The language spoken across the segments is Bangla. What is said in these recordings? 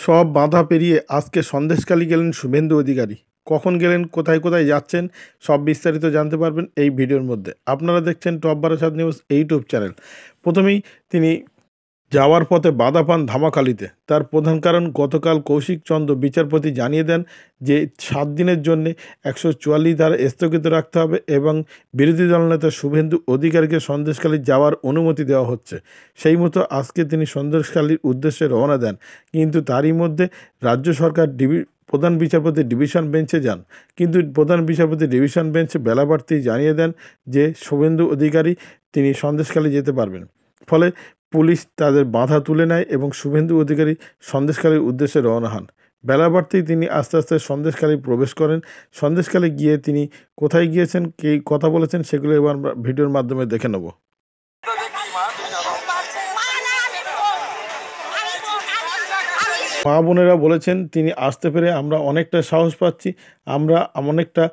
সব বাধা পেরিয়ে আজকে সন্দেশখালী গেলেন শুভেন্দু অধিকারী। কখন গেলেন, কোথায় কোথায় যাচ্ছেন, সব বিস্তারিত জানতে পারবেন এই ভিডিওর মধ্যে। আপনারা দেখছেন টপ 12 নিউজ ইউটিউব চ্যানেল। প্রথমেই তিনি যাওয়ার পথে বাধা পান ধামাখালিতে। তার প্রধান কারণ, গতকাল কৌশিক চন্দ্র বিচারপতি জানিয়ে দেন যে 7 দিনের জন্য 144 ধারা স্থগিত রাখতে হবে এবং বিরোধী দলনেতা শুভেন্দু অধিকারীকে সন্দেশখালী যাওয়ার অনুমতি দেওয়া হচ্ছে। সেই মতো আজকে তিনি সন্দেশখালীর উদ্দেশ্যে রওনা দেন, কিন্তু তারই মধ্যে রাজ্য সরকার প্রধান বিচারপতি ডিভিশন বেঞ্চে যান, কিন্তু প্রধান বিচারপতি ডিভিশন বেঞ্চে বেলা বাড়তেই জানিয়ে দেন যে শুভেন্দু অধিকারী তিনি সন্দেশখালী যেতে পারবেন। ফলে পুলিশ তাদের বাধা তুলে নেয় এবং শুভেন্দু অধিকারী সন্দেশখালীর উদ্দেশ্যে রওনা হন। বেলা বাড়তেই তিনি আস্তে আস্তে সন্দেশখালী প্রবেশ করেন। সন্দেশখালী গিয়ে তিনি কোথায় গিয়েছেন, কে কথা বলেছেন, সেগুলো এবার আমরা ভিডিওর মাধ্যমে দেখে নেব। মা বোনেরা বলেছেন তিনি আসতে পেরে আমরা অনেকটা সাহস পাচ্ছি, আমরা অনেকটা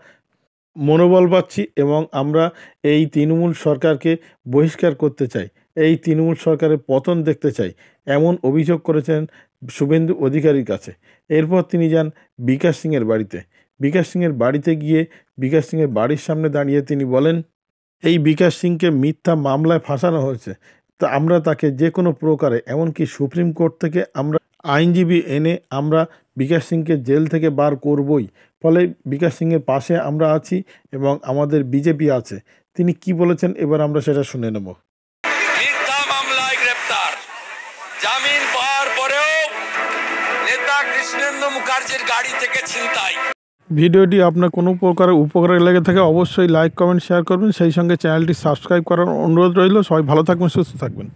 মনোবল পাচ্ছি এবং আমরা এই তৃণমূল সরকারকে বহিষ্কার করতে চাই, এই তৃণমূল সরকারের পতন দেখতে চাই, এমন অভিযোগ করেছেন শুভেন্দু অধিকারীর কাছে। এরপর তিনি যান বিকাশ সিংয়ের বাড়িতে। বিকাশ সিংয়ের বাড়িতে গিয়ে বিকাশ সিংয়ের বাড়ির সামনে দাঁড়িয়ে তিনি বলেন, এই বিকাশ সিংকে মিথ্যা মামলায় ফাঁসানো হয়েছে, তা আমরা তাকে যে কোনো প্রকারে, এমনকি সুপ্রিম কোর্ট থেকে আমরা আইনজীবী এনে আমরা বিকাশ সিংকে জেল থেকে বার করবই। ফলে বিকাশ সিংয়ের পাশে আমরা আছি এবং আমাদের বিজেপি আছে। তিনি কি বলেছেন এবার আমরা সেটা শুনে নেব। মিথ্যা মামলায় গ্রেপ্তার, জামিন পাওয়ার পরেও নেতা কৃষ্ণেন্দু মুখার্জির গাড়ি থেকে ছিনতাই। ভিডিওটি আপনার কোনো প্রকারের উপকারে লেগে থাকে অবশ্যই লাইক, কমেন্ট, শেয়ার করবেন। সেই সঙ্গে চ্যানেলটি সাবস্ক্রাইব করার অনুরোধ রইল। সবাই ভালো থাকবেন, সুস্থ থাকবেন।